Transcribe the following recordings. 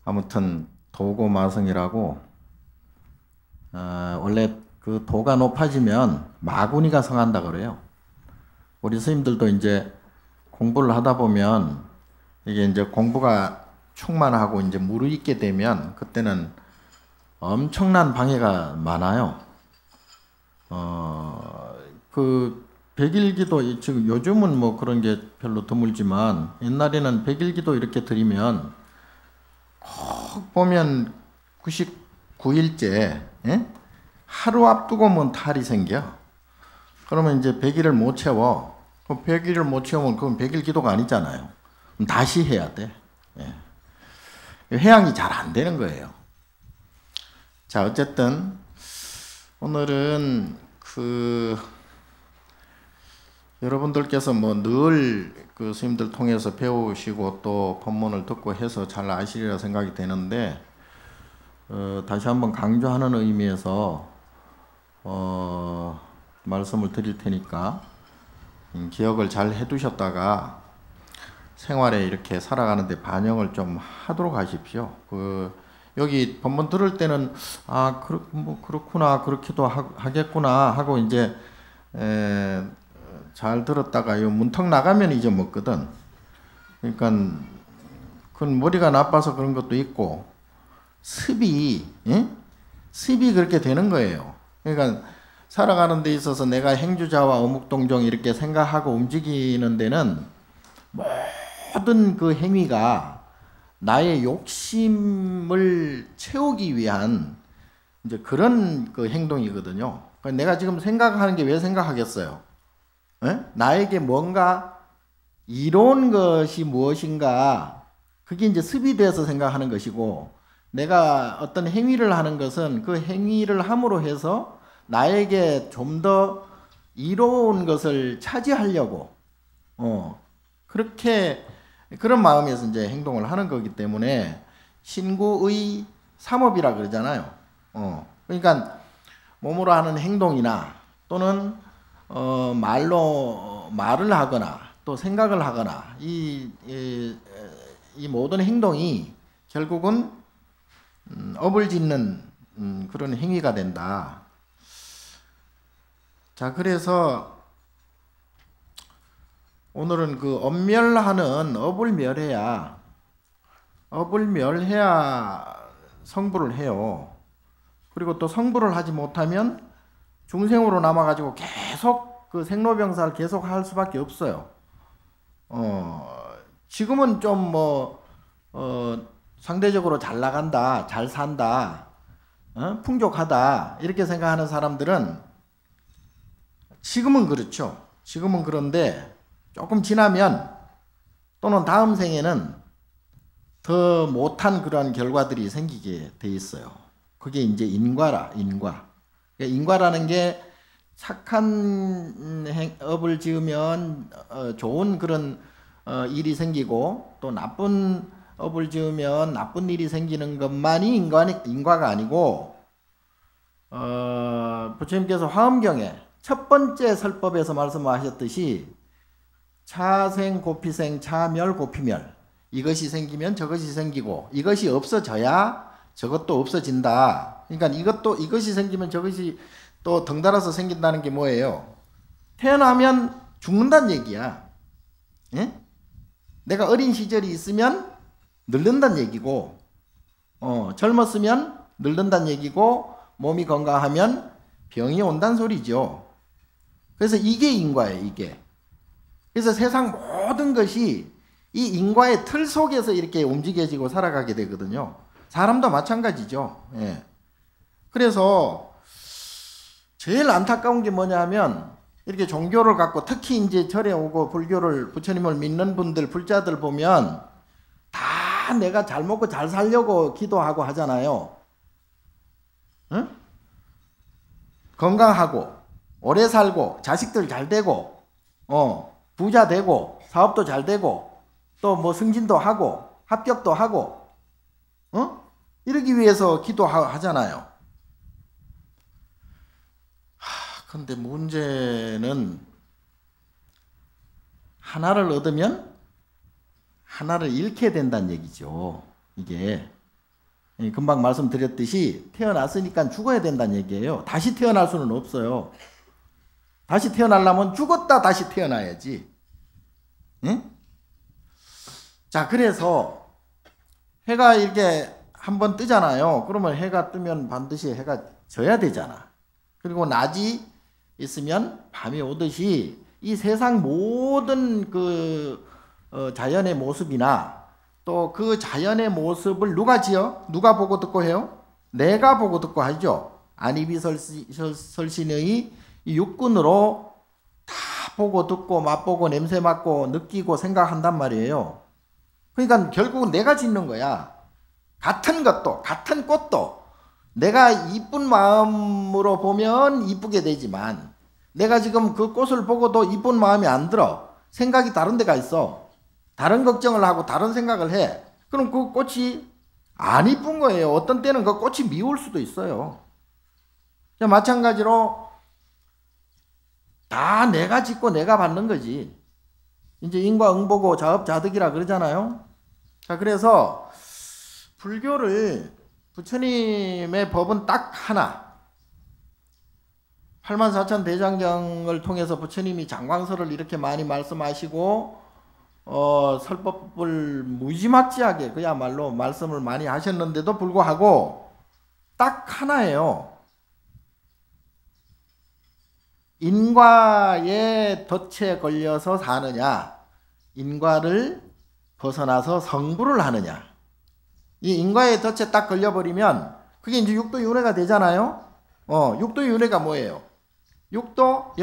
아무튼 도고마성이라고 원래 그 도가 높아지면 마구니가 성한다 그래요. 우리 스님들도 이제 공부를 하다 보면 이게 이제 공부가 충만하고 이제 무르익게 되면 그때는 엄청난 방해가 많아요. 그 백일기도 지금 요즘은 뭐 그런 게 별로 드물지만 옛날에는 백일기도 이렇게 드리면 꼭 보면 99일째 하루 앞두고 면 탈이 생겨. 그러면 이제 100일을 못 채워. 그럼 100일을 못 채우면 그건 100일 기도가 아니잖아요. 그럼 다시 해야 돼. 회양이 잘 안 되는 거예요. 자, 어쨌든 오늘은 여러분들께서 뭐 늘 그 스님들 통해서 배우시고 또 법문을 듣고 해서 잘 아시리라 생각이 되는데 다시 한번 강조하는 의미에서 말씀을 드릴 테니까 기억을 잘 해두셨다가 생활에 이렇게 살아가는데 반영을 좀 하도록 하십시오. 여기 법문 들을 때는 그렇구나 그렇게도 하겠구나 하고 이제 잘 들었다가 요 문턱 나가면 잊어먹거든. 그러니까 그건 머리가 나빠서 그런 것도 있고 습이 그렇게 되는 거예요. 그러니까 살아가는 데 있어서 내가 행주자와 어묵동정 이렇게 생각하고 움직이는 데는 모든 그 행위가 나의 욕심을 채우기 위한 이제 그런 그 행동이거든요. 내가 지금 생각하는 게 왜 생각하겠어요? 나에게 뭔가 이로운 것이 무엇인가, 그게 이제 습이 돼서 생각하는 것이고, 내가 어떤 행위를 하는 것은 그 행위를 함으로 해서 나에게 좀 더 이로운 것을 차지하려고 그렇게 그런 마음에서 이제 행동을 하는 거기 때문에 신구의 삼업이라 그러잖아요. 그러니까 몸으로 하는 행동이나 또는 말을 하거나 또 생각을 하거나 이 모든 행동이 결국은 업을 짓는 그런 행위가 된다. 자, 그래서 오늘은 그 엄멸하는 업을 멸해야 성불을 해요. 그리고 또 성불을 하지 못하면 중생으로 남아가지고 계속 그 생로병사를 계속 할 수밖에 없어요. 지금은 좀 상대적으로 잘 나간다, 잘 산다, 풍족하다 이렇게 생각하는 사람들은 지금은 그렇죠. 지금은 그런데 조금 지나면 또는 다음 생에는 더 못한 그런 결과들이 생기게 돼 있어요. 그게 이제 인과. 인과라는 게 착한 업을 지으면 좋은 그런 일이 생기고 또 나쁜 업을 지으면 나쁜 일이 생기는 것만이 인과가 아니고 부처님께서 화엄경에 첫 번째 설법에서 말씀하셨듯이 차생 고피생 차멸 고피멸, 이것이 생기면 저것이 생기고 이것이 없어져야 저것도 없어진다. 그러니까 이것이 생기면 저것이 또 덩달아서 생긴다는 게 뭐예요? 태어나면 죽는다는 얘기야. 내가 어린 시절이 있으면 늙는다는 얘기고, 젊었으면 늙는다는 얘기고, 몸이 건강하면 병이 온다는 소리죠. 그래서 이게 인과예요, 이게. 그래서 세상 모든 것이 이 인과의 틀 속에서 이렇게 움직여지고 살아가게 되거든요. 사람도 마찬가지죠. 그래서 제일 안타까운 게 뭐냐면 이렇게 종교를 갖고 특히 이제 절에 오고 부처님을 믿는 분들, 불자들 보면 다 내가 잘 먹고 잘 살려고 기도하고 하잖아요. 건강하고 오래 살고 자식들 잘 되고 부자 되고 사업도 잘 되고 또 뭐 승진도 하고 합격도 하고 이러기 위해서 기도하잖아요. 근데 문제는 하나를 얻으면 하나를 잃게 된다는 얘기죠. 이게 금방 말씀드렸듯이 태어났으니까 죽어야 된다는 얘기예요. 다시 태어날 수는 없어요. 다시 태어나려면 죽었다 다시 태어나야지. 응? 자, 그래서 해가 이렇게 한번 뜨잖아요. 그러면 해가 뜨면 반드시 해가 져야 되잖아. 그리고 낮이 있으면 밤이 오듯이 이 세상 모든 자연의 모습이나 또 그 자연의 모습을 누가 지어? 누가 보고 듣고 해요? 내가 보고 듣고 하죠. 안이비설신의 육군으로 다 보고 듣고 맛보고 냄새 맡고 느끼고 생각한단 말이에요. 그러니까 결국은 내가 짓는 거야. 같은 것도 같은 꽃도 내가 이쁜 마음으로 보면 이쁘게 되지만 내가 지금 그 꽃을 보고도 이쁜 마음이 안 들어. 생각이 다른 데가 있어. 다른 걱정을 하고 다른 생각을 해. 그럼 그 꽃이 안 이쁜 거예요. 어떤 때는 그 꽃이 미울 수도 있어요. 마찬가지로 다 내가 짓고 내가 받는 거지. 이제 인과응보고 자업자득이라 그러잖아요. 자, 그래서 불교를 부처님의 법은 딱 하나. 84,000 대장경을 통해서 부처님이 장광설을 이렇게 많이 말씀하시고 설법을 무지막지하게 그야말로 말씀을 많이 하셨는데도 불구하고 딱 하나예요. 인과의 덫에 걸려서 사느냐, 인과를 벗어나서 성불을 하느냐. 이 인과의 덫에 딱 걸려버리면 그게 이제 육도윤회가 되잖아요. 육도윤회가 뭐예요? 육도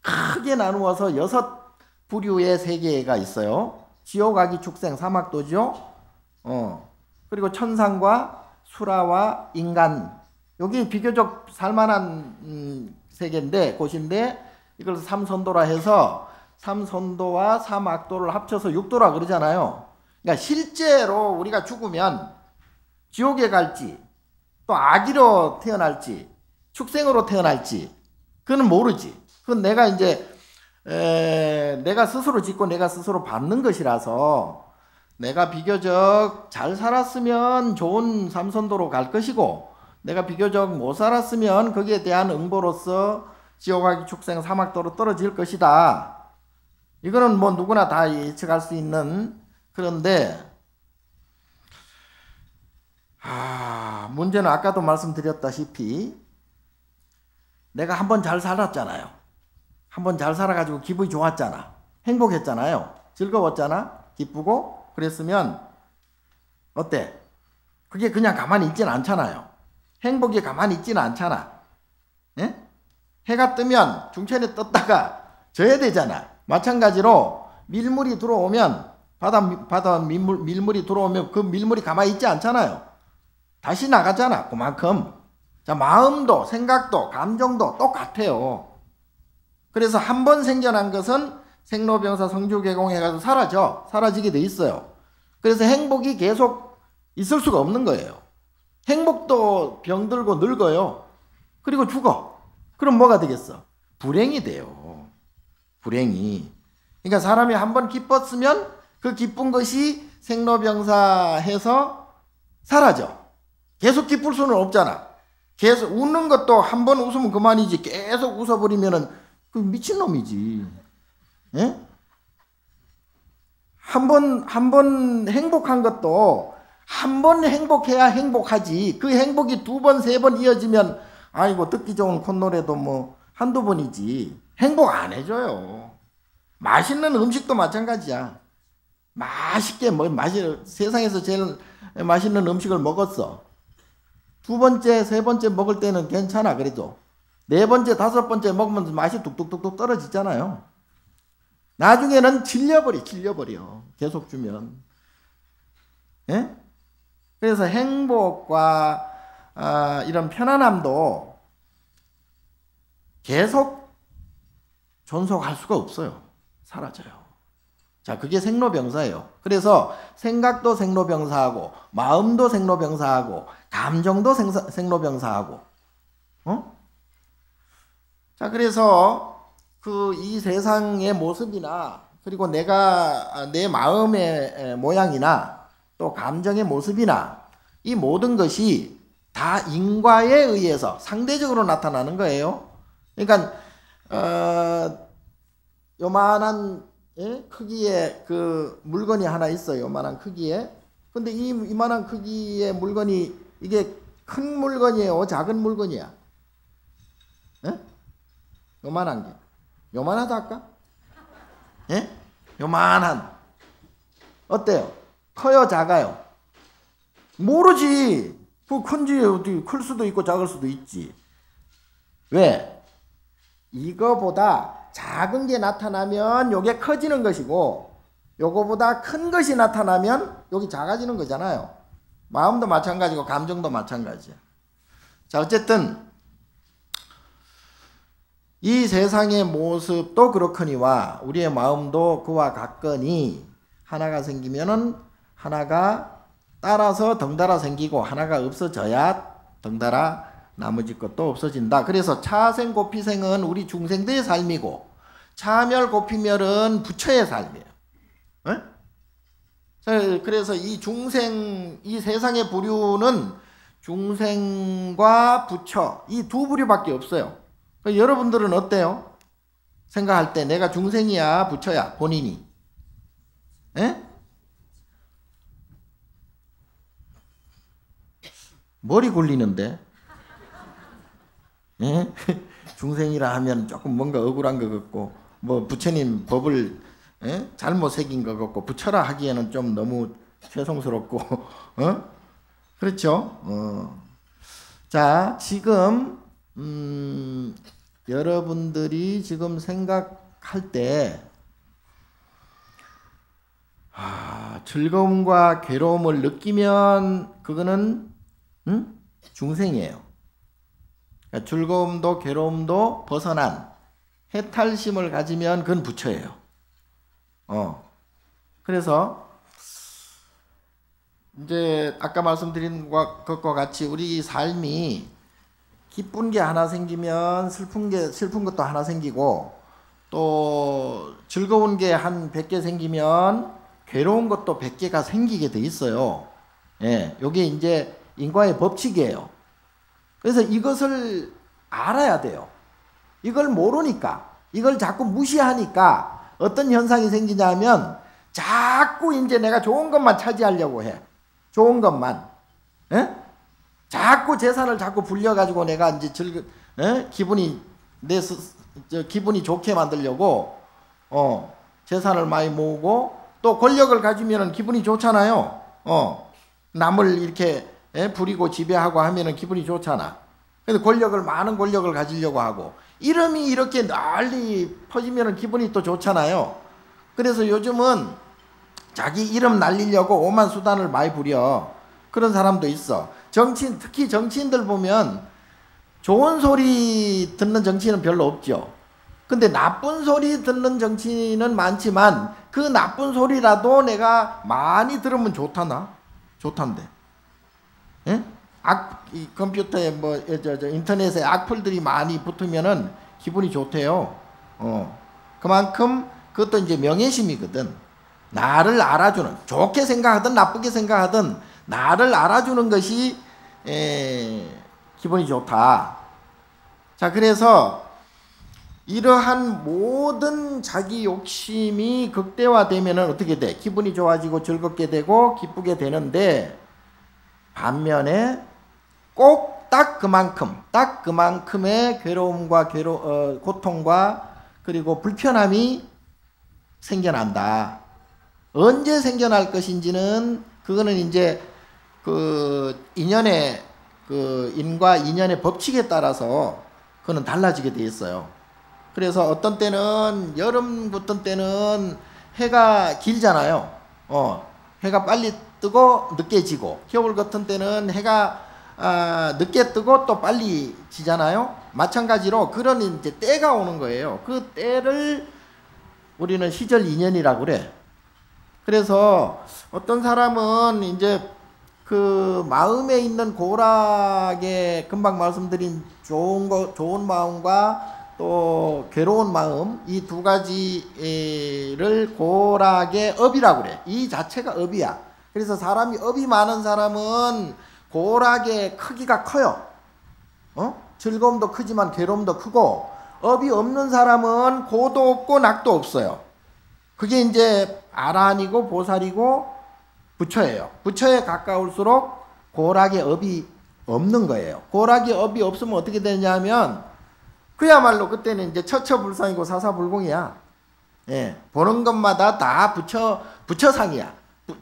크게 나누어서 6 부류의 세계가 있어요. 지옥, 악이, 축생, 사막도죠. 그리고 천상과 수라와 인간. 여기 비교적 살만한 세계인데, 곳인데, 이걸 삼선도라 해서 삼선도와 사막도를 합쳐서 육도라 그러잖아요. 그러니까 실제로 우리가 죽으면 지옥에 갈지, 또 악의로 태어날지, 축생으로 태어날지, 그건 모르지. 그건 내가 이제 내가 스스로 짓고 내가 스스로 받는 것이라서 내가 비교적 잘 살았으면 좋은 삼선도로 갈 것이고 내가 비교적 못 살았으면 거기에 대한 응보로서 지옥하기 축생 사막도로 떨어질 것이다. 이거는 뭐 누구나 다 예측할 수 있는. 그런데 문제는 아까도 말씀드렸다시피 내가 한번 잘 살았잖아요. 한번 잘 살아가지고 기분이 좋았잖아. 행복했잖아요. 즐거웠잖아. 기쁘고 그랬으면 어때? 그게 그냥 가만히 있지는 않잖아요. 행복이 가만히 있지는 않잖아. 예? 해가 뜨면 중천에 떴다가 져야 되잖아. 마찬가지로 밀물이 들어오면 바다 밀물이 들어오면 그 밀물이 가만히 있지 않잖아요. 다시 나가잖아. 그만큼. 자, 마음도 생각도 감정도 똑같아요. 그래서 한 번 생겨난 것은 생로병사 성주개공해가지고 사라지게 돼 있어요. 그래서 행복이 계속 있을 수가 없는 거예요. 행복도 병들고 늙어요. 그리고 죽어. 그럼 뭐가 되겠어? 불행이 돼요. 불행이. 그러니까 사람이 한 번 기뻤으면 그 기쁜 것이 생로병사해서 사라져. 계속 기쁠 수는 없잖아. 계속 웃는 것도 한 번 웃으면 그만이지. 계속 웃어버리면은 그 미친놈이지. 예? 한 번 행복한 것도 한 번 행복해야 행복하지. 그 행복이 2번, 3번 이어지면 아이고 듣기 좋은 콧노래도 뭐 한두 번이지. 행복 안 해줘요. 맛있는 음식도 마찬가지야. 맛있게 세상에서 제일 맛있는 음식을 먹었어. 2번째, 3번째 먹을 때는 괜찮아. 그래도 4번째, 5번째 먹으면 맛이 뚝뚝뚝뚝 떨어지잖아요. 나중에는 질려버려. 계속 주면. 예? 그래서 행복과 이런 편안함도 계속 존속할 수가 없어요. 사라져요. 자, 그게 생로병사예요. 그래서 생각도 생로병사하고 마음도 생로병사하고 감정도 생로병사하고 자, 그래서 이 세상의 모습이나 그리고 내가 내 마음의 모양이나 또 감정의 모습이나 이 모든 것이 다 인과에 의해서 상대적으로 나타나는 거예요. 그러니까 요만한 크기의 그 물건이 하나 있어요. 요만한 크기에. 근데 이만한 크기의 물건이 이게 큰 물건이에요? 작은 물건이야? 요만한 게. 요만하다 할까? 요만한. 어때요? 커요? 작아요? 모르지. 그 큰지 어디 클 수도 있고 작을 수도 있지. 왜? 이거보다 작은 게 나타나면 요게 커지는 것이고 요거보다 큰 것이 나타나면 여기 작아지는 거잖아요. 마음도 마찬가지고 감정도 마찬가지야. 자, 어쨌든 이 세상의 모습도 그렇거니와 우리의 마음도 그와 같거니 하나가 생기면은 하나가 따라서 덩달아 생기고 하나가 없어져야 덩달아 나머지 것도 없어진다. 그래서 차생고피생은 우리 중생들의 삶이고 차멸고피멸은 부처의 삶이에요. 그래서 이 중생, 이 세상의 부류는 중생과 부처 이 두 부류밖에 없어요. 여러분들은 어때요? 생각할 때 내가 중생이야 부처야 본인이? 머리 굴리는데 중생이라 하면 조금 뭔가 억울한 것 같고 뭐 부처님 법을 잘못 새긴 것 같고 부처라 하기에는 좀 너무 죄송스럽고 그렇죠? 자, 지금 여러분들이 지금 생각할 때 즐거움과 괴로움을 느끼면 그거는 중생이에요. 그러니까 즐거움도 괴로움도 벗어난 해탈심을 가지면 그건 부처예요. 그래서 이제 아까 말씀드린 것과 같이 우리 삶이 기쁜 게 하나 생기면 슬픈 것도 하나 생기고 또 즐거운 게 한 100개 생기면 괴로운 것도 100개가 생기게 돼 있어요. 요게 이제 인과의 법칙이에요. 그래서 이것을 알아야 돼요. 이걸 모르니까, 이걸 자꾸 무시하니까 어떤 현상이 생기냐면 자꾸 이제 내가 좋은 것만 차지하려고 해. 좋은 것만. 자꾸 재산을 자꾸 불려가지고 내가 이제 기분이 기분이 좋게 만들려고 재산을 많이 모으고 또 권력을 가지면은 기분이 좋잖아요. 남을 이렇게 부리고 지배하고 하면은 기분이 좋잖아. 그래서 많은 권력을 가지려고 하고 이름이 이렇게 널리 퍼지면은 기분이 또 좋잖아요. 그래서 요즘은 자기 이름 날리려고 오만 수단을 많이 부려. 그런 사람도 있어. 특히 정치인들 보면 좋은 소리 듣는 정치인은 별로 없죠. 근데 나쁜 소리 듣는 정치인은 많지만 그 나쁜 소리라도 내가 많이 들으면 좋단데. 이 컴퓨터에 인터넷에 악플들이 많이 붙으면은 기분이 좋대요. 그만큼 그것도 이제 명예심이거든. 나를 알아주는, 좋게 생각하든 나쁘게 생각하든 나를 알아주는 것이 기분이 좋다. 자, 그래서 이러한 모든 자기 욕심이 극대화되면은 어떻게 돼? 기분이 좋아지고 즐겁게 되고 기쁘게 되는데 반면에 꼭 딱 그만큼의 괴로움과 고통과 그리고 불편함이 생겨난다. 언제 생겨날 것인지는 그거는 이제 그 인연의 인과 인연의 법칙에 따라서 그거는 달라지게 돼 있어요. 그래서 어떤 때는 여름 같은 때는 해가 길잖아요. 해가 빨리 뜨고 늦게 지고 겨울 같은 때는 해가 늦게 뜨고 또 빨리 지잖아요. 마찬가지로 그런 이제 때가 오는 거예요. 그 때를 우리는 시절 인연이라고 그래. 그래서 어떤 사람은 이제 그 마음에 있는 고락에 금방 말씀드린 좋은 마음과 또 괴로운 마음, 이 두 가지를 고락의 업이라고 그래. 이 자체가 업이야. 그래서 사람이 업이 많은 사람은 고락의 크기가 커요. 즐거움도 크지만 괴로움도 크고, 업이 없는 사람은 고도 없고 낙도 없어요. 그게 이제 아라한이고 보살이고 부처예요. 부처에 가까울수록 고락의 업이 없는 거예요. 고락의 업이 없으면 어떻게 되냐면 그야말로 그때는 이제 처처불상이고 사사불공이야. 예, 보는 것마다 다 부처상이야.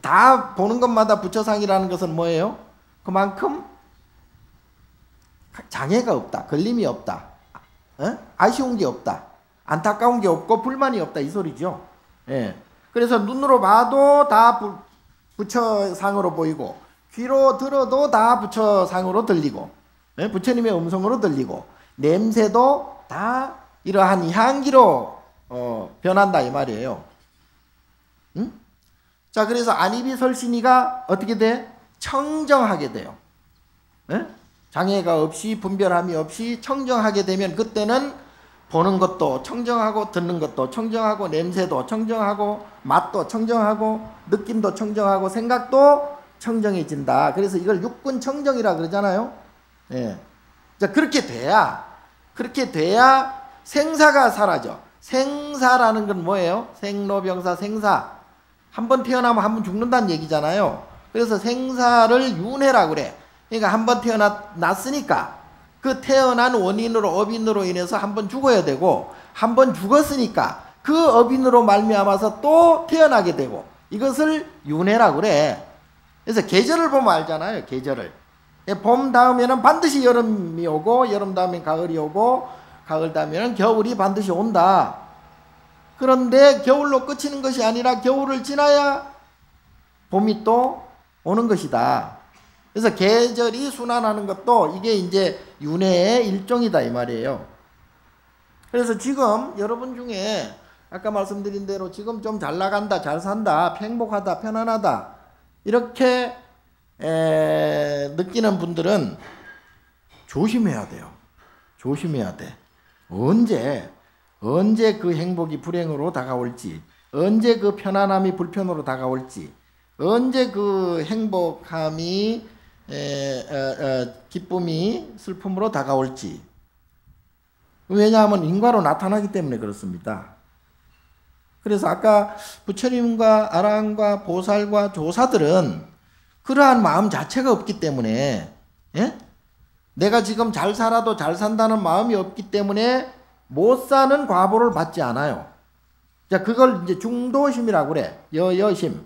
다 보는 것마다 부처상이라는 것은 뭐예요? 그만큼 장애가 없다. 걸림이 없다. 아쉬운 게 없다. 안타까운 게 없고 불만이 없다. 이 소리죠. 예. 그래서 눈으로 봐도 다 부처상으로 보이고, 귀로 들어도 다 부처상으로 들리고, 예? 부처님의 음성으로 들리고, 냄새도 다 이러한 향기로 변한다 이 말이에요. 응? 자, 그래서 안이비설신이가 어떻게 돼? 청정하게 돼요. 예? 장애가 없이 분별함이 없이 청정하게 되면 그때는 보는 것도 청정하고 듣는 것도 청정하고 냄새도 청정하고 맛도 청정하고 느낌도 청정하고 생각도 청정해진다. 그래서 이걸 육군 청정이라 그러잖아요. 예. 자, 그렇게 돼야 생사가 사라져. 생사라는 건 뭐예요? 생로병사 생사. 한 번 태어나면 한 번 죽는다는 얘기잖아요. 그래서 생사를 윤회라 그래. 그러니까 한 번 태어났으니까 그 태어난 원인으로 업인으로 인해서 한 번 죽어야 되고, 한 번 죽었으니까 그 업인으로 말미암아서 또 태어나게 되고, 이것을 윤회라 그래. 그래서 계절을 보면 알잖아요. 계절을. 봄 다음에는 반드시 여름이 오고, 여름 다음엔 가을이 오고, 가을 다음에는 겨울이 반드시 온다. 그런데 겨울로 끝이는 것이 아니라 겨울을 지나야 봄이 또 오는 것이다. 그래서 계절이 순환하는 것도 이게 이제 윤회의 일종이다 이 말이에요. 그래서 지금 여러분 중에 아까 말씀드린 대로 지금 좀 잘 나간다, 잘 산다, 행복하다, 편안하다 이렇게 느끼는 분들은 조심해야 돼요. 조심해야 돼. 언제 그 행복이 불행으로 다가올지, 언제 그 편안함이 불편으로 다가올지, 언제 그 행복함이 기쁨이 슬픔으로 다가올지. 왜냐하면 인과로 나타나기 때문에 그렇습니다. 그래서 아까 부처님과 아라한과 보살과 조사들은 그러한 마음 자체가 없기 때문에, 예? 내가 지금 잘 살아도 잘 산다는 마음이 없기 때문에 못 사는 과보를 받지 않아요. 자, 그걸 이제 중도심이라고 그래. 여심.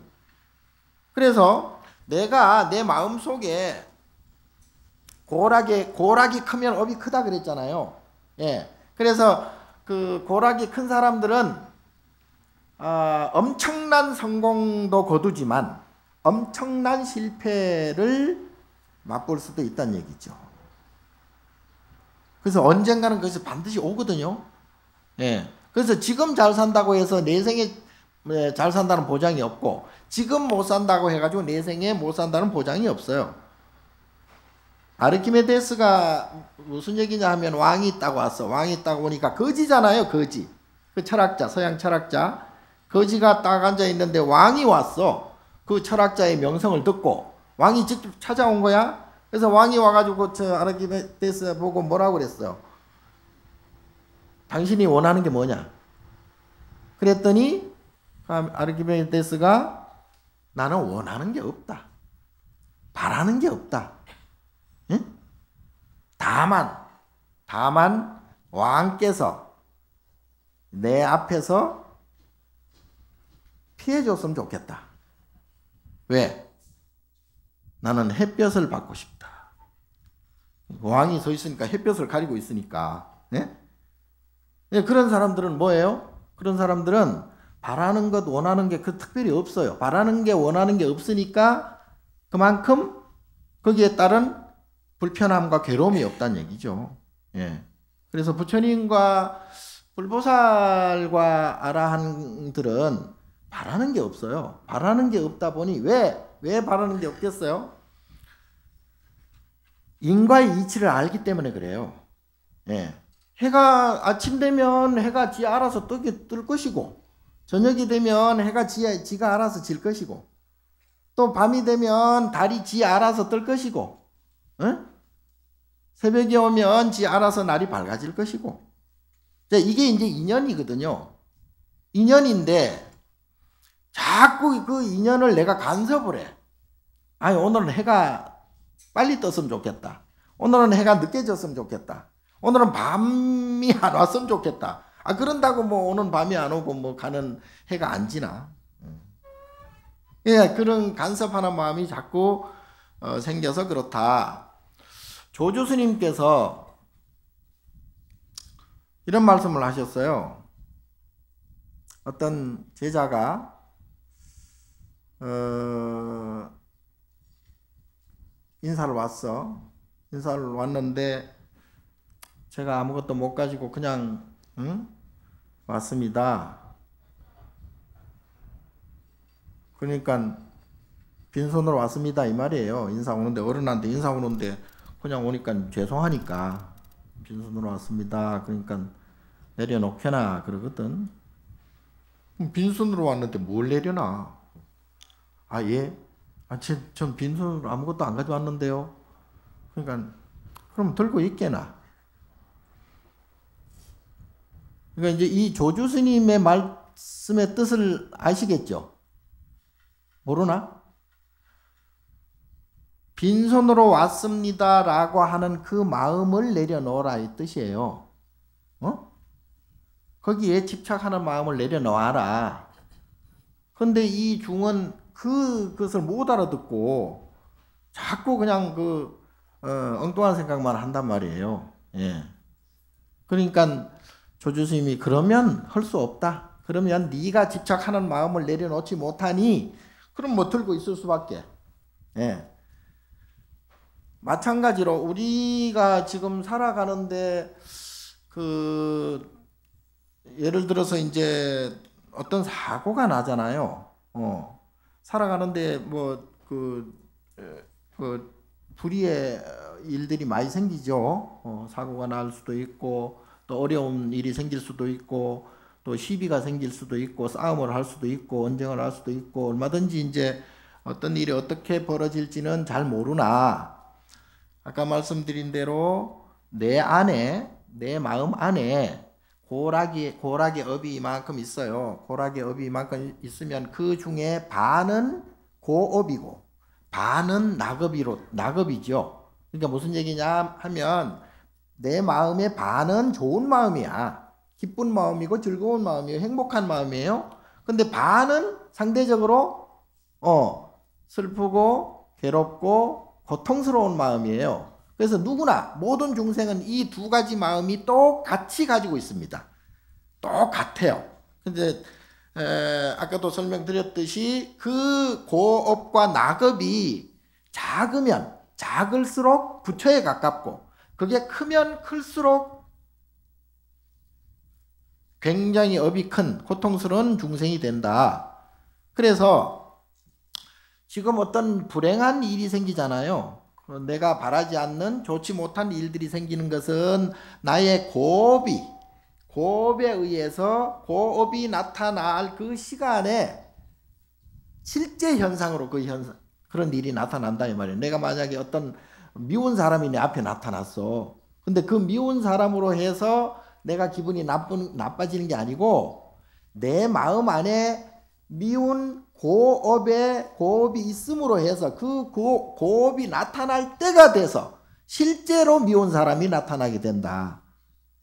그래서 내가 내 마음 속에 고락이 크면 업이 크다 그랬잖아요. 예. 그래서 그 고락이 큰 사람들은 엄청난 성공도 거두지만 엄청난 실패를 맛볼 수도 있다는 얘기죠. 그래서 언젠가는 그것이 반드시 오거든요. 예. 그래서 지금 잘 산다고 해서 내 생에 잘 산다는 보장이 없고, 지금 못 산다고 해가지고 내 생에 못 산다는 보장이 없어요. 아르키메데스가 무슨 얘기냐 하면 왕이 있다고 왔어. 왕이 있다고 오니까 거지잖아요. 거지. 그 철학자, 서양 철학자. 거지가 딱 앉아 있는데 왕이 왔어. 그 철학자의 명성을 듣고 왕이 직접 찾아온 거야. 그래서 왕이 와가지고 저 아르키메데스 보고 뭐라고 그랬어요? 당신이 원하는 게 뭐냐? 그랬더니 아르키메데스가 나는 원하는 게 없다. 바라는 게 없다. 응? 다만 왕께서 내 앞에서 피해줬으면 좋겠다. 왜? 나는 햇볕을 받고 싶다. 왕이 서 있으니까 햇볕을 가리고 있으니까. 네? 그런 사람들은 뭐예요? 그런 사람들은 바라는 것, 원하는 게 그 특별히 없어요. 바라는 게, 원하는 게 없으니까 그만큼 거기에 따른 불편함과 괴로움이 없다는 얘기죠. 예. 그래서 부처님과 불보살과 아라한들은 바라는 게 없어요. 바라는 게 없다 보니 왜 바라는 게 없겠어요? 인과의 이치를 알기 때문에 그래요. 예. 해가 아침 되면 해가 지 알아서 뜰 것이고, 저녁이 되면 해가 지가 알아서 질 것이고, 또 밤이 되면 달이 지 알아서 뜰 것이고, 응? 새벽이 오면 지 알아서 날이 밝아질 것이고. 이게 이제 인연이거든요. 인연인데 자꾸 그 인연을 내가 간섭을 해. 아니, 오늘은 해가 빨리 떴으면 좋겠다. 오늘은 해가 늦게 졌으면 좋겠다. 오늘은 밤이 안 왔으면 좋겠다. 그런다고 뭐 오는 밤이 안 오고 뭐 가는 해가 안 지나. 예, 그런 간섭하는 마음이 자꾸 생겨서 그렇다. 조주 스님께서 이런 말씀을 하셨어요. 어떤 제자가 인사를 왔는데 제가 아무것도 못 가지고 그냥 왔습니다. 그러니까 빈손으로 왔습니다 이 말이에요. 인사 오는데, 어른한테 인사 오는데 그냥 오니까 죄송하니까 빈손으로 왔습니다. 그러니까 내려놓게나 그러거든. 빈손으로 왔는데 뭘 내려놔? 예? 전 빈손으로 아무것도 안 가져왔는데요. 그러니까 그럼 들고 있게나. 그러니까 이제 이 조주 스님의 말씀의 뜻을 아시겠죠? 모르나? 빈손으로 왔습니다라고 하는 그 마음을 내려놓으라 이 뜻이에요. 거기에 집착하는 마음을 내려놓아라. 근데 이 중은 그것을 못 알아듣고 자꾸 그냥 엉뚱한 생각만 한단 말이에요. 예. 그러니까 조주 스님이 그러면 할 수 없다. 그러면 네가 집착하는 마음을 내려놓지 못하니 그럼 뭐 들고 있을 수밖에. 예. 마찬가지로 우리가 지금 살아가는데 예를 들어서 이제 어떤 사고가 나잖아요. 살아가는데 불의의 일들이 많이 생기죠. 사고가 날 수도 있고, 또 어려운 일이 생길 수도 있고, 또 시비가 생길 수도 있고, 싸움을 할 수도 있고, 언쟁을 할 수도 있고, 얼마든지 이제 어떤 일이 어떻게 벌어질지는 잘 모르나, 아까 말씀드린 대로 내 마음 안에 고락의 업이 이만큼 있어요. 고락의 업이 이만큼 있으면 그 중에 반은 고업이고 반은 낙업이죠. 그러니까 무슨 얘기냐 하면 내 마음의 반은 좋은 마음이야. 기쁜 마음이고 즐거운 마음이에요. 행복한 마음이에요. 근데 반은 상대적으로 슬프고 괴롭고 고통스러운 마음이에요. 그래서 누구나 모든 중생은 이 두 가지 마음이 똑같이 가지고 있습니다. 똑같아요. 근데 아까도 설명드렸듯이 그 고업과 낙업이 작으면 작을수록 부처에 가깝고, 그게 크면 클수록 굉장히 업이 큰 고통스러운 중생이 된다. 그래서 지금 어떤 불행한 일이 생기잖아요. 내가 바라지 않는 좋지 못한 일들이 생기는 것은 나의 고업에 의해서 고업이 나타날 그 시간에 실제 현상으로 그런 일이 나타난다 이 말이에요. 내가 만약에 어떤 미운 사람이 내 앞에 나타났어. 근데 그 미운 사람으로 해서 내가 기분이 나빠지는 게 아니고, 내 마음 안에 미운 고업이 있음으로 해서 그 고업이 나타날 때가 돼서 실제로 미운 사람이 나타나게 된다.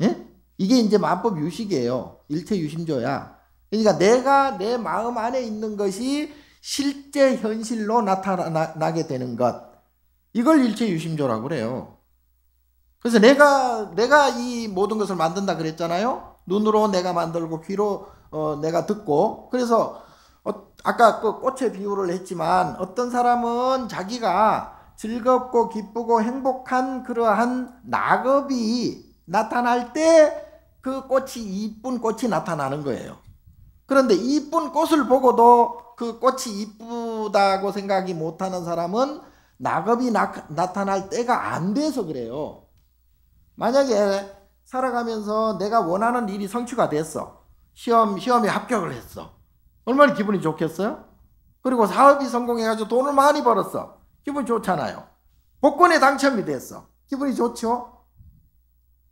예? 이게 이제 만법 유식이에요. 일체 유심조야. 그러니까 내가 내 마음 안에 있는 것이 실제 현실로 나타나게 되는 것, 이걸 일체 유심조라고 그래요. 그래서 내가 이 모든 것을 만든다 그랬잖아요. 눈으로 내가 만들고 귀로 내가 듣고. 그래서 아까 그 꽃의 비유를 했지만, 어떤 사람은 자기가 즐겁고 기쁘고 행복한 그러한 낙업이 나타날 때 그 꽃이 이쁜 꽃이 나타나는 거예요. 그런데 이쁜 꽃을 보고도 그 꽃이 이쁘다고 생각이 못하는 사람은 낙업이 나타날 때가 안 돼서 그래요. 만약에 살아가면서 내가 원하는 일이 성취가 됐어. 시험에 합격을 했어. 얼마나 기분이 좋겠어요? 그리고 사업이 성공해가지고 돈을 많이 벌었어. 기분 좋잖아요. 복권에 당첨이 됐어. 기분이 좋죠?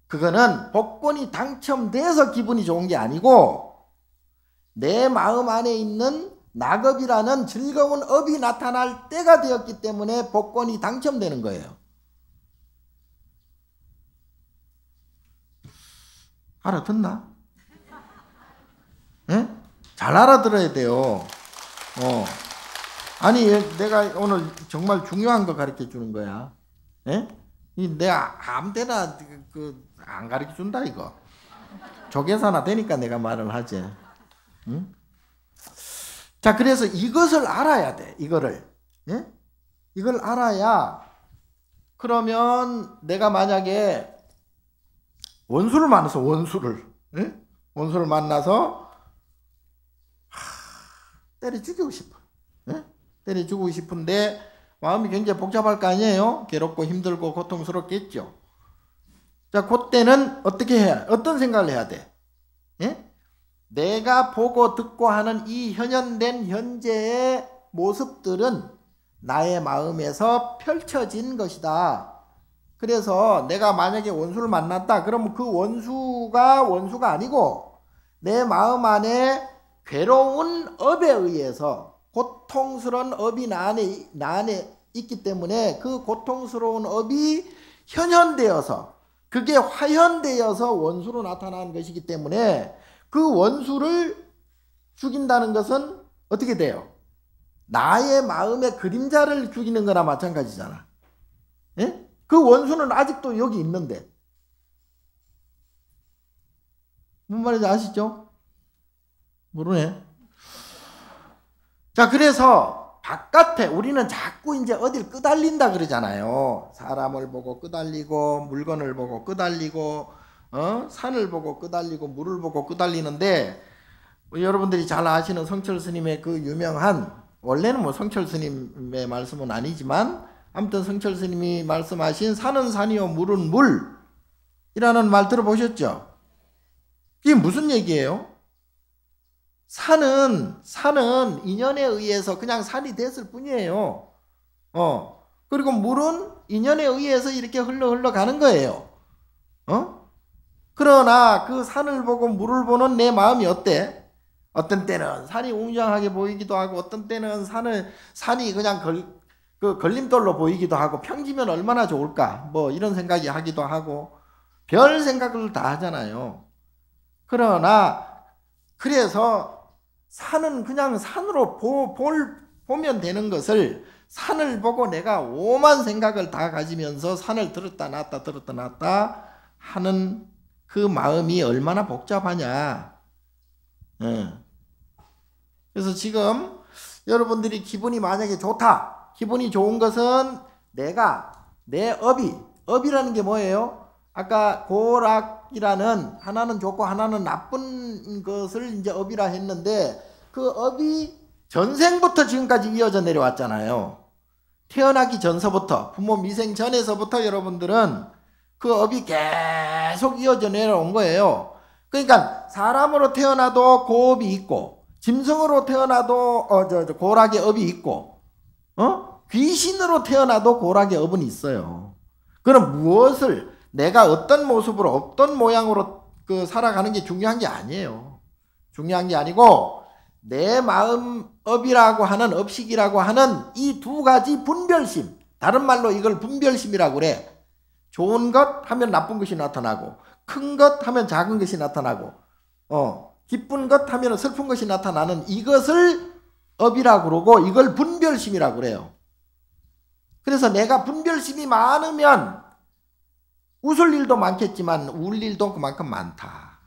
그거는 복권이 당첨돼서 기분이 좋은 게 아니고 내 마음 안에 있는 낙업이라는 즐거운 업이 나타날 때가 되었기 때문에 복권이 당첨되는 거예요. 알아듣나? 예? 잘 알아들어야 돼요. 아니, 내가 오늘 정말 중요한 거 가르쳐 주는 거야. 예? 내가 아무 데나 안 가르쳐 준다, 이거. 조계사나 되니까 내가 말을 하지. 응? 자, 그래서 이것을 알아야 돼, 이거를. 예? 이걸 알아야, 그러면 내가 만약에 원수를 만나서, 예? 원수를 만나서, 때려 죽이고 싶어. 예? 때려 죽이고 싶은데, 마음이 굉장히 복잡할 거 아니에요? 괴롭고 힘들고 고통스럽겠죠. 자, 그때는 어떻게 해야, 어떤 생각을 해야 돼? 예? 내가 보고 듣고 하는 이 현현된 현재의 모습들은 나의 마음에서 펼쳐진 것이다. 그래서 내가 만약에 원수를 만났다. 그러면 그 원수가 아니고 내 마음 안에 괴로운 업에 의해서 고통스러운 업이 나 안에 있기 때문에 그 고통스러운 업이 현현되어서 그게 화현되어서 원수로 나타나는 것이기 때문에 그 원수를 죽인다는 것은 어떻게 돼요? 나의 마음의 그림자를 죽이는 거나 마찬가지잖아. 예? 그 원수는 아직도 여기 있는데. 무슨 말인지 아시죠? 모르네. 자, 그래서 바깥에 우리는 자꾸 이제 어딜 끄달린다 그러잖아요. 사람을 보고 끄달리고 물건을 보고 끄달리고 산을 보고 끄달리고 물을 보고 끄달리는데 여러분들이 잘 아시는 성철 스님의 그 유명한 원래는 뭐 성철 스님의 말씀은 아니지만 아무튼 성철 스님이 말씀하신 산은 산이요 물은 물이라는 말 들어보셨죠? 이게 무슨 얘기예요? 산은 인연에 의해서 그냥 산이 됐을 뿐이에요. 그리고 물은 인연에 의해서 이렇게 흘러가는 거예요. 그러나 그 산을 보고 물을 보는 내 마음이 어때? 어떤 때는 산이 웅장하게 보이기도 하고 어떤 때는 산이 그냥 걸림돌로 보이기도 하고 평지면 얼마나 좋을까? 뭐 이런 생각이 하기도 하고 별 생각을 다 하잖아요. 그래서 산은 그냥 산으로 보면 되는 것을 산을 보고 내가 오만 생각을 다 가지면서 산을 들었다 놨다 하는 그 마음이 얼마나 복잡하냐. 그래서 지금 여러분들이 기분이 만약에 좋다. 기분이 좋은 것은 내 업이라는 게 뭐예요? 아까 고락이라는 하나는 좋고 하나는 나쁜 것을 이제 업이라 했는데 그 업이 전생부터 지금까지 이어져 내려왔잖아요. 태어나기 전서부터 부모 미생 전에서부터 여러분들은 그 업이 계속 이어져 내려온 거예요. 그러니까 사람으로 태어나도 고업이 있고 짐승으로 태어나도 고락의 업이 있고 귀신으로 태어나도 고락의 업은 있어요. 그럼 무엇을 내가 어떤 모습으로 어떤 모양으로 살아가는 게 중요한 게 아니에요. 중요한 게 아니고 내 마음 업이라고 하는 업식이라고 하는 이 두 가지 분별심, 다른 말로 이걸 분별심이라고 그래. 좋은 것 하면 나쁜 것이 나타나고 큰 것 하면 작은 것이 나타나고 기쁜 것 하면 슬픈 것이 나타나는 이것을 업이라고 그러고 이걸 분별심이라고 그래요. 그래서 내가 분별심이 많으면 웃을 일도 많겠지만 울 일도 그만큼 많다.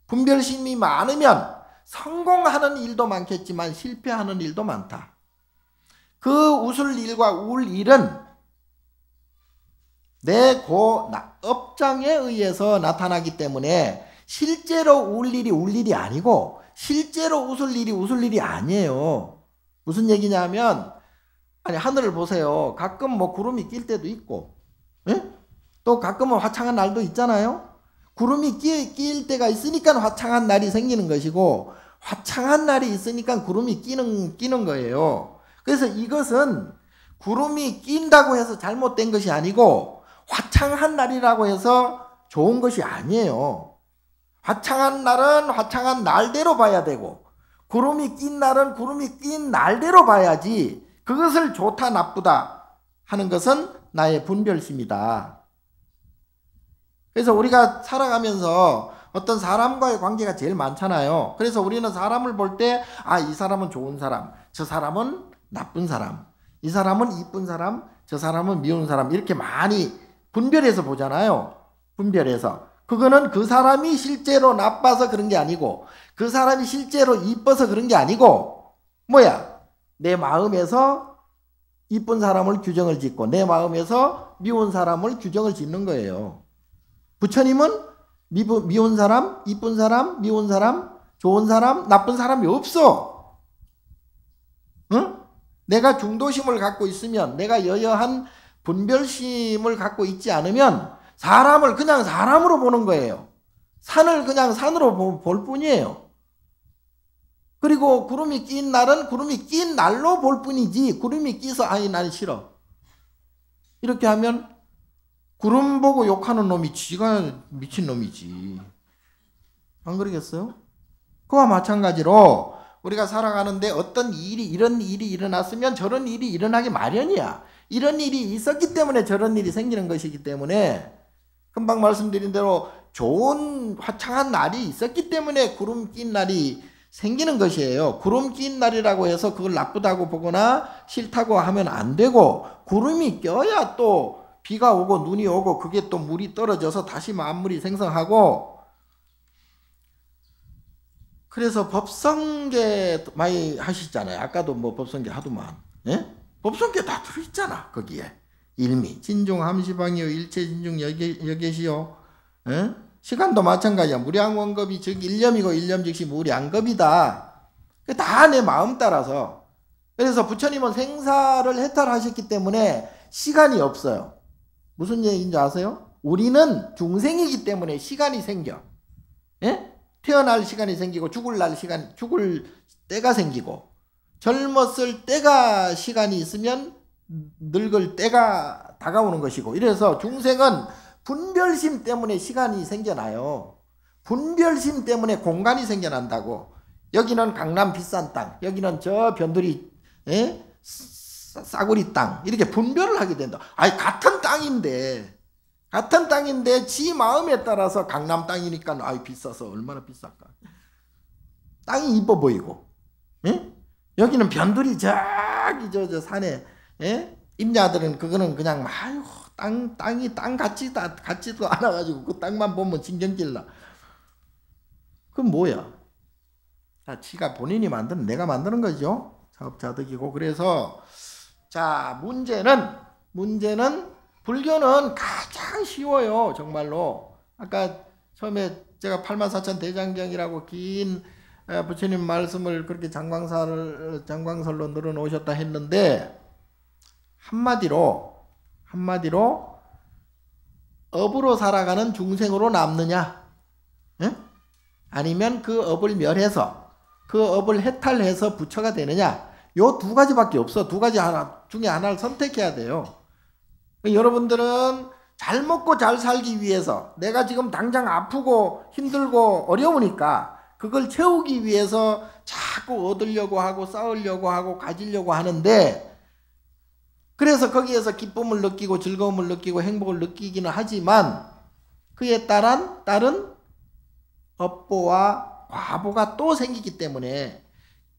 분별심이 많으면 성공하는 일도 많겠지만 실패하는 일도 많다. 그 웃을 일과 울 일은 내 업장에 의해서 나타나기 때문에 실제로 울 일이 아니고 실제로 웃을 일이 아니에요. 무슨 얘기냐면 아니 하늘을 보세요. 가끔 뭐 구름이 낄 때도 있고 또 가끔은 화창한 날도 있잖아요. 구름이 끼일 때가 있으니까 화창한 날이 생기는 것이고, 화창한 날이 있으니까 구름이 끼는 거예요. 그래서 이것은 구름이 낀다고 해서 잘못된 것이 아니고, 화창한 날이라고 해서 좋은 것이 아니에요. 화창한 날은 화창한 날대로 봐야 되고, 구름이 낀 날은 구름이 낀 날대로 봐야지, 그것을 좋다 나쁘다 하는 것은 나의 분별심이다. 그래서 우리가 살아가면서 어떤 사람과의 관계가 제일 많잖아요. 그래서 우리는 사람을 볼 때, 이 사람은 좋은 사람, 저 사람은 나쁜 사람, 이 사람은 이쁜 사람, 저 사람은 미운 사람, 이렇게 많이 분별해서 보잖아요. 분별해서. 그거는 그 사람이 실제로 나빠서 그런 게 아니고, 그 사람이 실제로 이뻐서 그런 게 아니고, 내 마음에서 이쁜 사람을 규정을 짓고, 내 마음에서 미운 사람을 규정을 짓는 거예요. 부처님은 미운 사람, 이쁜 사람, 미운 사람, 좋은 사람, 나쁜 사람이 없어. 응? 내가 중도심을 갖고 있으면, 내가 여여한 분별심을 갖고 있지 않으면 사람을 그냥 사람으로 보는 거예요. 산을 그냥 산으로 볼 뿐이에요. 그리고 구름이 낀 날은 구름이 낀 날로 볼 뿐이지, 구름이 끼서 난 싫어, 이렇게 하면 구름 보고 욕하는 놈이 지가 미친 놈이지. 안 그러겠어요? 그와 마찬가지로 우리가 살아가는데 어떤 이런 일이 일어났으면 저런 일이 일어나기 마련이야. 이런 일이 있었기 때문에 저런 일이 생기는 것이기 때문에, 금방 말씀드린 대로 좋은 화창한 날이 있었기 때문에 구름 낀 날이 생기는 것이에요. 구름 낀 날이라고 해서 그걸 나쁘다고 보거나 싫다고 하면 안 되고, 구름이 껴야 또 비가 오고 눈이 오고 그게 또 물이 떨어져서 다시 만물이 생성하고. 그래서 법성계 많이 하시잖아요. 아까도 법성계 하더만. 예? 법성계 다 들어있잖아. 거기에 일미 진중 함시방이요 일체 진중 여계시요. 예? 시간도 마찬가지야. 무량원겁이 즉 일념이고 일념 즉시 무량겁이다. 다 내 마음 따라서. 그래서 부처님은 생사를 해탈하셨기 때문에 시간이 없어요. 무슨 얘기인지 아세요? 우리는 중생이기 때문에 시간이 생겨. 예? 태어날 시간이 생기고 죽을 때가 생기고, 젊었을 때가 시간이 있으면 늙을 때가 다가오는 것이고, 이래서 중생은 분별심 때문에 시간이 생겨나요. 분별심 때문에 공간이 생겨난다고. 여기는 강남 비싼 땅, 여기는 저 변두리 싸구리 땅, 이렇게 분별을 하게 된다. 같은 땅인데 지 마음에 따라서 강남 땅이니까 비싸서 얼마나 비쌀까. 땅이 이뻐 보이고, 여기는 변두리 저기 저 산에, 임야들은 그거는 그냥 땅이 땅 같지도 않아가지고 그 땅만 보면 신경질나. 그건 뭐야? 지가 본인이 만드는, 내가 만드는 거죠. 사업자득이고. 그래서 자, 문제는 불교는 가장 쉬워요. 정말로. 아까 처음에 제가 84,000 대장경이라고 긴 부처님 말씀을 그렇게 장광설로 늘어놓으셨다 했는데, 한마디로 업으로 살아가는 중생으로 남느냐, 아니면 그 업을 멸해서 그 업을 해탈해서 부처가 되느냐, 요 두 가지밖에 없어. 두 가지 중에 하나를 선택해야 돼요. 여러분들은 잘 먹고 잘 살기 위해서, 내가 지금 당장 아프고 힘들고 어려우니까 그걸 채우기 위해서 자꾸 얻으려고 하고 쌓으려고 하고 가지려고 하는데, 그래서 거기에서 기쁨을 느끼고 즐거움을 느끼고 행복을 느끼기는 하지만 그에 따른 업보와 과보가 또 생기기 때문에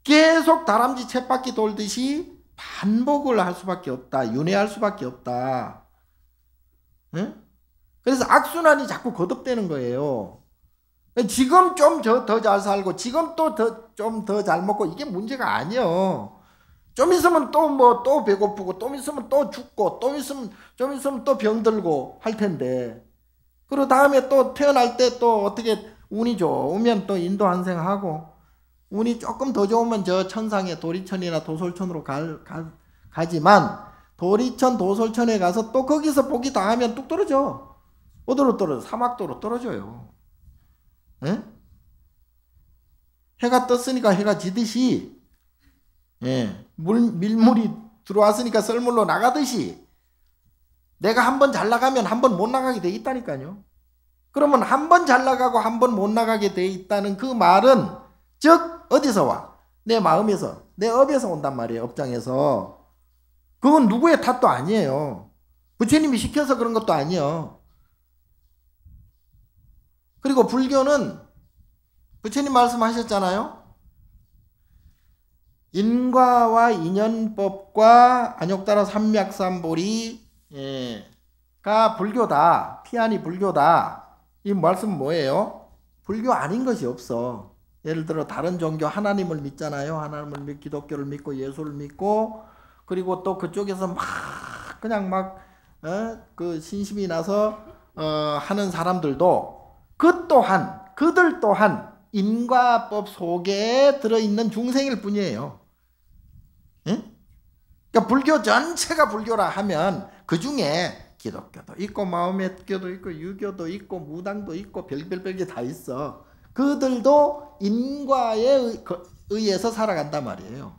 계속 다람쥐 쳇바퀴 돌듯이 반복을 할 수밖에 없다. 윤회할 수밖에 없다. 그래서 악순환이 자꾸 거듭되는 거예요. 지금 좀 더 잘 살고, 지금 또 좀 더 잘 먹고, 이게 문제가 아니에요. 좀 있으면 또 배고프고, 좀 있으면 또 죽고, 좀 있으면 또 병들고 할 텐데. 그리고 다음에 또 태어날 때 또 어떻게 운이 좋으면 또 인도 환생하고, 운이 조금 더 좋으면 저 천상에 도리천이나 도솔천으로 가지만, 도리천 도솔천에 가서 또 거기서 복이 다 하면 뚝 떨어져. 어디로 떨어져? 사막도로 떨어져요. 예? 해가 떴으니까 해가 지듯이, 예, 밀물이 들어왔으니까 썰물로 나가듯이 내가 한 번 잘 나가면 한 번 못 나가게 돼 있다니까요. 그러면 한 번 잘 나가고 한 번 못 나가게 돼 있다는 그 말은 즉 어디서 와? 내 마음에서, 내 업에서 온단 말이에요. 업장에서. 그건 누구의 탓도 아니에요. 부처님이 시켜서 그런 것도 아니에요. 그리고 불교는 부처님 말씀하셨잖아요. 인과와 인연법과 안욕따라 삼맥삼보리가 불교다. 피안이 불교다. 이 말씀은 뭐예요? 불교 아닌 것이 없어. 예를 들어 다른 종교 하나님을 믿잖아요. 하나님을 믿고 기독교를 믿고 예수를 믿고 그리고 또 그쪽에서 막 그냥 막 그 신심이 나서 하는 사람들도 그들 또한 인과법 속에 들어있는 중생일 뿐이에요. 응? 그러니까 불교 전체가 불교라 하면 그 중에 기독교도 있고 마음의교도 있고 유교도 있고 무당도 있고 별별 게 다 있어. 그들도 인과에 의해서 살아간단 말이에요.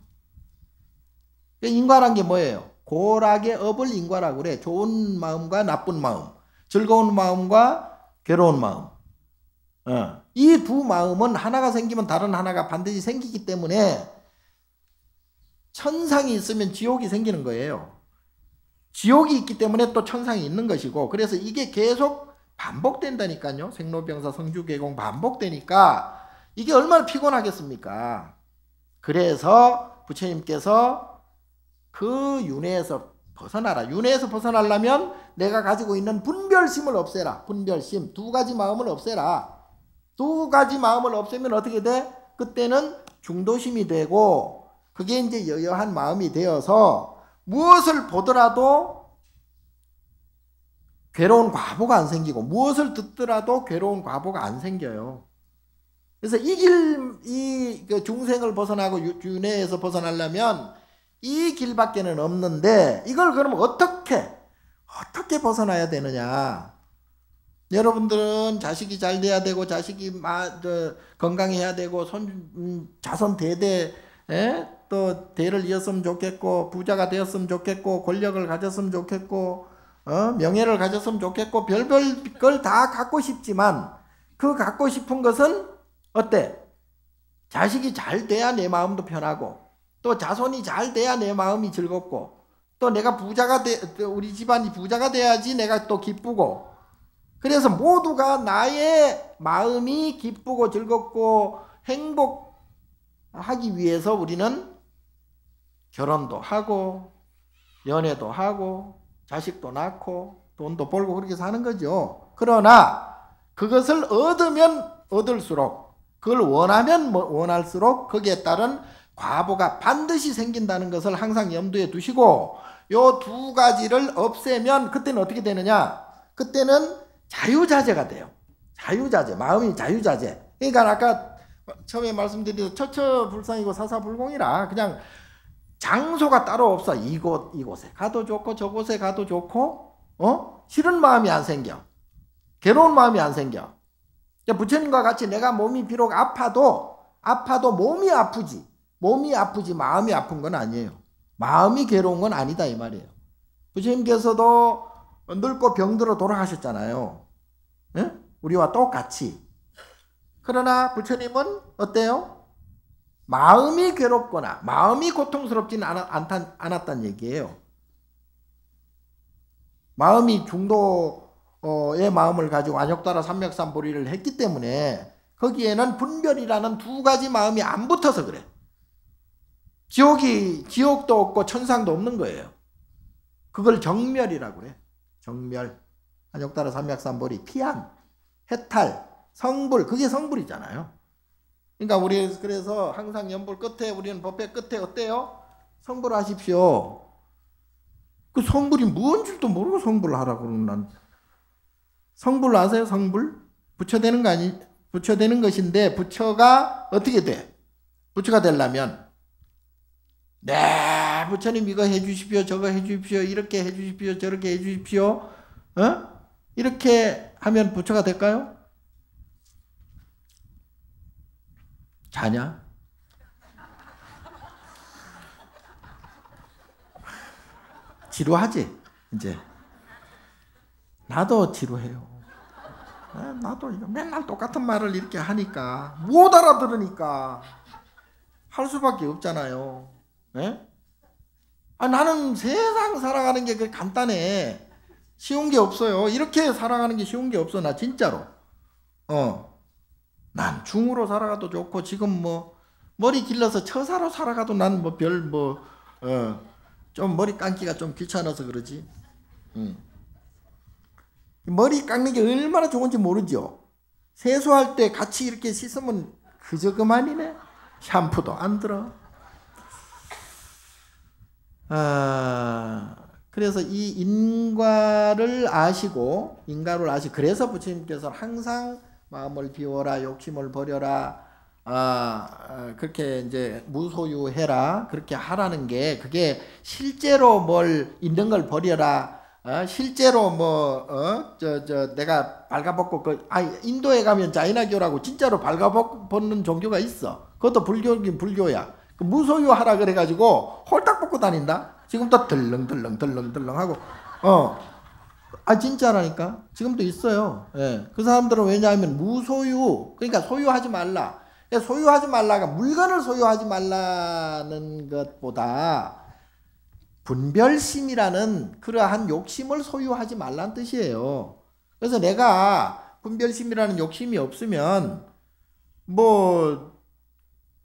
인과란 게 뭐예요? 고락의 업을 인과라고 그래. 좋은 마음과 나쁜 마음, 즐거운 마음과 괴로운 마음. 이 두 마음은 하나가 생기면 다른 하나가 반드시 생기기 때문에 천상이 있으면 지옥이 생기는 거예요. 지옥이 있기 때문에 또 천상이 있는 것이고, 그래서 이게 계속 반복된다니까요. 생로병사 성주계공 반복되니까 이게 얼마나 피곤하겠습니까? 그래서 부처님께서 그 윤회에서 벗어나라. 윤회에서 벗어나려면 내가 가지고 있는 분별심을 없애라. 분별심. 두 가지 마음을 없애라. 두 가지 마음을 없애면 어떻게 돼? 그때는 중도심이 되고 그게 이제 여여한 마음이 되어서 무엇을 보더라도 괴로운 과보가 안 생기고 무엇을 듣더라도 괴로운 과보가 안 생겨요. 그래서 이 중생을 벗어나고 윤회에서 벗어나려면 이 길밖에는 없는데 이걸 그러면 어떻게 벗어나야 되느냐? 여러분들은 자식이 잘 돼야 되고 자식이 건강해야 되고 자손 대대 또 대를 이었으면 좋겠고 부자가 되었으면 좋겠고 권력을 가졌으면 좋겠고 명예를 가졌으면 좋겠고 별별 걸 다 갖고 싶지만 그 갖고 싶은 것은 어때? 자식이 잘 돼야 내 마음도 편하고 또 자손이 잘 돼야 내 마음이 즐겁고 또 내가 우리 집안이 부자가 돼야지 내가 또 기쁘고 그래서 모두가 나의 마음이 기쁘고 즐겁고 행복하기 위해서 우리는 결혼도 하고 연애도 하고 자식도 낳고 돈도 벌고 그렇게 사는 거죠. 그러나 그것을 얻으면 얻을수록 그걸 원하면 원할수록 거기에 따른 과보가 반드시 생긴다는 것을 항상 염두에 두시고 요 두 가지를 없애면 그때는 어떻게 되느냐? 그때는 자유자재가 돼요. 자유자재, 마음이 자유자재. 그러니까 아까 처음에 말씀드린 처처불상이고 사사불공이라 그냥 장소가 따로 없어. 이곳에 가도 좋고 저곳에 가도 좋고 싫은 마음이 안 생겨. 괴로운 마음이 안 생겨. 부처님과 같이 내가 몸이 비록 아파도 몸이 아프지. 몸이 아프지 마음이 아픈 건 아니에요. 마음이 괴로운 건 아니다 이 말이에요. 부처님께서도 늙고 병들어 돌아가셨잖아요. 예? 우리와 똑같이. 그러나 부처님은 어때요? 마음이 괴롭거나 마음이 고통스럽지는 않았다는 얘기예요. 마음이 중도의 마음을 가지고 안욕따라 삼맥삼보리를 했기 때문에 거기에는 분별이라는 두 가지 마음이 안 붙어서 그래. 지옥도 없고 천상도 없는 거예요. 그걸 정멸이라고 그래. 정멸. 안욕따라 삼맥삼보리, 피안, 해탈, 성불. 그게 성불이잖아요. 그러니까 우리 그래서 항상 연불 끝에 우리는 법회 끝에 어때요? 성불하십시오. 그 성불이 뭔 줄도 모르고 성불을 하라고 그러는 난. 성불 아세요? 성불? 부처되는 거 부처되는 것인데 부처가 어떻게 돼? 부처가 되려면 네, 부처님 이거 해주십시오, 저거 해주십시오, 이렇게 해주십시오, 저렇게 해주십시오, 이렇게 하면 부처가 될까요? 자냐? 지루하지? 이제 나도 지루해요. 나도 맨날 똑같은 말을 이렇게 하니까 못 알아들으니까 할 수밖에 없잖아요. 예? 나는 세상 살아가는 게 간단해. 쉬운 게 없어요. 이렇게 살아가는 게 쉬운 게 없어. 나 진짜로. 난 중으로 살아가도 좋고 지금 뭐 머리 길러서 처사로 살아가도 난 뭐 좀 머리 감기가 좀 귀찮아서 그러지. 머리 깎는 게 얼마나 좋은지 모르죠. 세수할 때 같이 이렇게 씻으면 그저 그만이네. 샴푸도 안 들어. 그래서 이 인과를 아시고 그래서 부처님께서 항상 마음을 비워라, 욕심을 버려라, 그렇게 이제 무소유해라, 그렇게 하라는 게, 그게 실제로 뭘 있는 걸 버려라, 실제로 내가 발가벗고 인도에 가면 자이나교라고 진짜로 발가벗는 종교가 있어. 그것도 불교긴 불교야. 그 무소유하라 그래가지고 홀딱 벗고 다닌다. 지금도 덜렁덜렁 하고 진짜라니까. 지금도 있어요. 예. 그 사람들은 왜냐하면 무소유, 그러니까 소유하지 말라. 소유하지 말라가 물건을 소유하지 말라는 것보다 분별심이라는 그러한 욕심을 소유하지 말라는 뜻이에요. 그래서 내가 분별심이라는 욕심이 없으면 뭐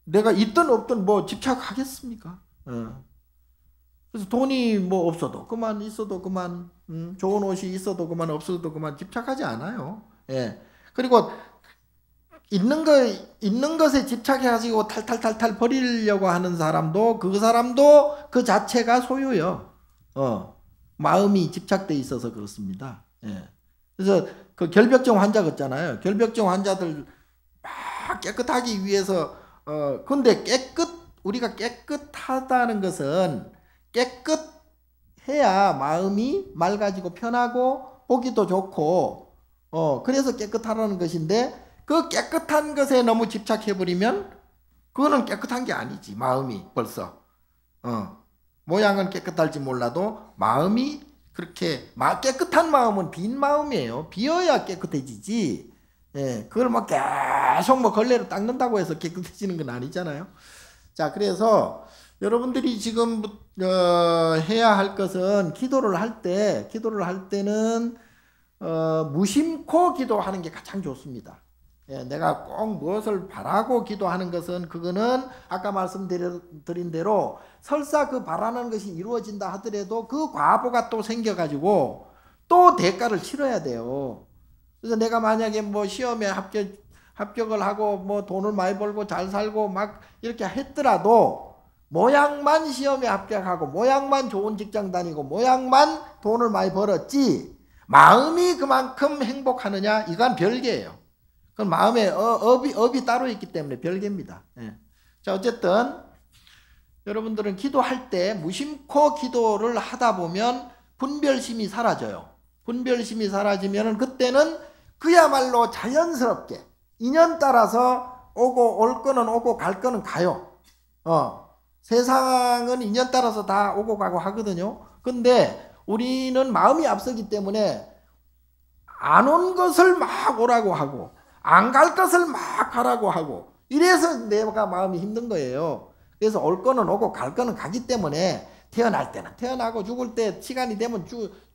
내가 있든 없든 뭐 집착하겠습니까? 그래서 돈이 뭐 없어도 그만, 있어도 그만, 좋은 옷이 있어도 그만, 없어도 그만 집착하지 않아요. 예. 그리고 있는 것에 집착해가지고 탈탈탈탈 버리려고 하는 사람도, 그 사람도 그 자체가 소유요. 마음이 집착돼 있어서 그렇습니다. 예. 그래서 그 결벽증 환자 같잖아요. 결벽증 환자들 막 깨끗하기 위해서, 근데 우리가 깨끗하다는 것은 깨끗해야 마음이 맑아지고 편하고 보기도 좋고, 그래서 깨끗하다는 것인데, 그 깨끗한 것에 너무 집착해버리면 그거는 깨끗한 게 아니지. 마음이 벌써 모양은 깨끗할지 몰라도 마음이 그렇게 깨끗한 마음은 빈 마음이에요. 비어야 깨끗해지지. 예, 그걸 막 계속 뭐 걸레로 닦는다고 해서 깨끗해지는 건 아니잖아요. 자, 그래서 여러분들이 지금 해야 할 것은 기도를 할 때는 무심코 기도하는 게 가장 좋습니다. 예, 내가 꼭 무엇을 바라고 기도하는 것은, 그거는 아까 말씀드린 대로 설사 그 바라는 것이 이루어진다 하더라도 그 과보가 또 생겨가지고 또 대가를 치러야 돼요. 그래서 내가 만약에 뭐 시험에 합격을 하고 뭐 돈을 많이 벌고 잘 살고 막 이렇게 했더라도 모양만 시험에 합격하고 모양만 좋은 직장 다니고 모양만 돈을 많이 벌었지 마음이 그만큼 행복하느냐, 이건 별개예요. 그건 마음에 업이 따로 있기 때문에 별개입니다. 예. 자, 어쨌든 여러분들은 기도할 때 무심코 기도를 하다 보면 분별심이 사라져요. 분별심이 사라지면 그때는 그야말로 자연스럽게 인연 따라서 올 거는 오고 갈 거는 가요. 세상은 인연 따라서 다 오고 가고 하거든요. 근데 우리는 마음이 앞서기 때문에 안 온 것을 막 오라고 하고 안 갈 것을 막 가라고 하고, 이래서 내가 마음이 힘든 거예요. 그래서 올 거는 오고 갈 거는 가기 때문에 태어날 때는 태어나고 죽을 때 시간이 되면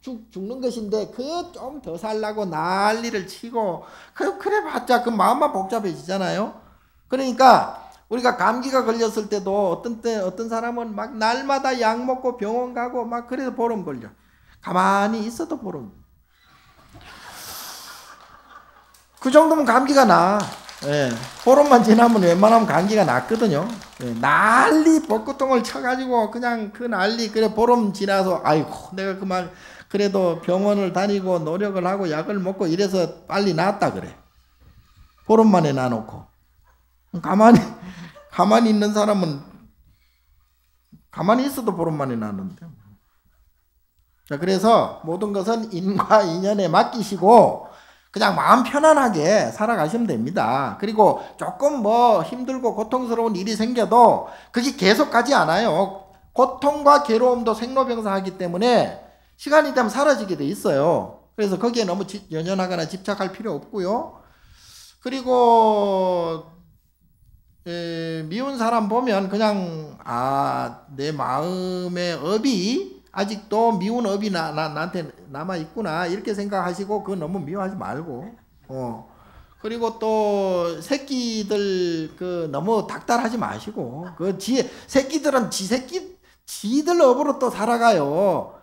죽는 것인데 그 좀 더 살라고 난리를 치고 그래 봤자 그 마음만 복잡해지잖아요. 그러니까 우리가 감기가 걸렸을 때도 어떤 사람은 막 날마다 약 먹고 병원 가고 막 그래서 보름 걸려. 가만히 있어도 보름. 그 정도면 감기가 나. 예. 보름만 지나면 웬만하면 감기가 낫거든요. 예. 난리 벚구통을 쳐가지고 그냥 그 난리, 그래 보름 지나서 아이고 내가 그만 그래도 병원을 다니고 노력을 하고 약을 먹고 이래서 빨리 낫다 그래. 보름 만에 나놓고. 가만히 있는 사람은 가만히 있어도 보름 만에 나는데. 자, 그래서 모든 것은 인과 인연에 맡기시고, 그냥 마음 편안하게 살아가시면 됩니다. 그리고 조금 뭐 힘들고 고통스러운 일이 생겨도 그게 계속 가지 않아요. 고통과 괴로움도 생로병사하기 때문에 시간이 되면 사라지게 돼 있어요. 그래서 거기에 너무 연연하거나 집착할 필요 없고요. 그리고 미운 사람 보면 그냥 내 마음의 업이 아직도 미운 업이 나한테 남아있구나 이렇게 생각하시고 그거 너무 미워하지 말고 그리고 또 새끼들 너무 닥달하지 마시고 새끼들은 지들 업으로 또 살아가요.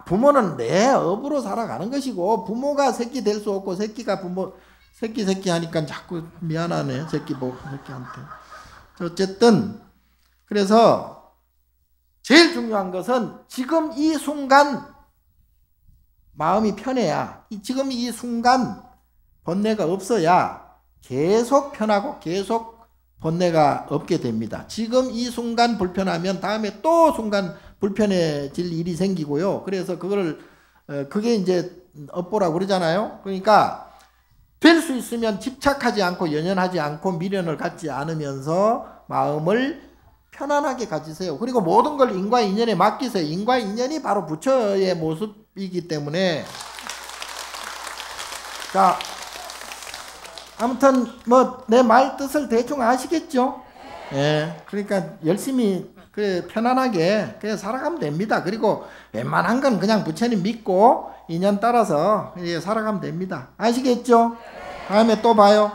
부모는 내 업으로 살아가는 것이고 부모가 새끼 될 수 없고 새끼가 부모 새끼 하니까 자꾸 미안하네 새끼한테. 어쨌든 그래서 제일 중요한 것은 지금 이 순간 마음이 편해야 지금 이 순간 번뇌가 없어야 계속 편하고 계속 번뇌가 없게 됩니다. 지금 이 순간 불편하면 다음에 또 순간 불편해질 일이 생기고요. 그래서 그게 이제 업보라고 그러잖아요. 그러니까 될 수 있으면 집착하지 않고 연연하지 않고 미련을 갖지 않으면서 마음을 편안하게 가지세요. 그리고 모든 걸 인과 인연에 맡기세요. 인과 인연이 바로 부처의 모습이기 때문에 자 아무튼 뭐 내 말 뜻을 대충 아시겠죠? 예. 그러니까 열심히 편안하게 그냥 살아가면 됩니다. 그리고 웬만한 건 그냥 부처님 믿고 인연 따라서 살아가면 됩니다. 아시겠죠? 다음에 또 봐요.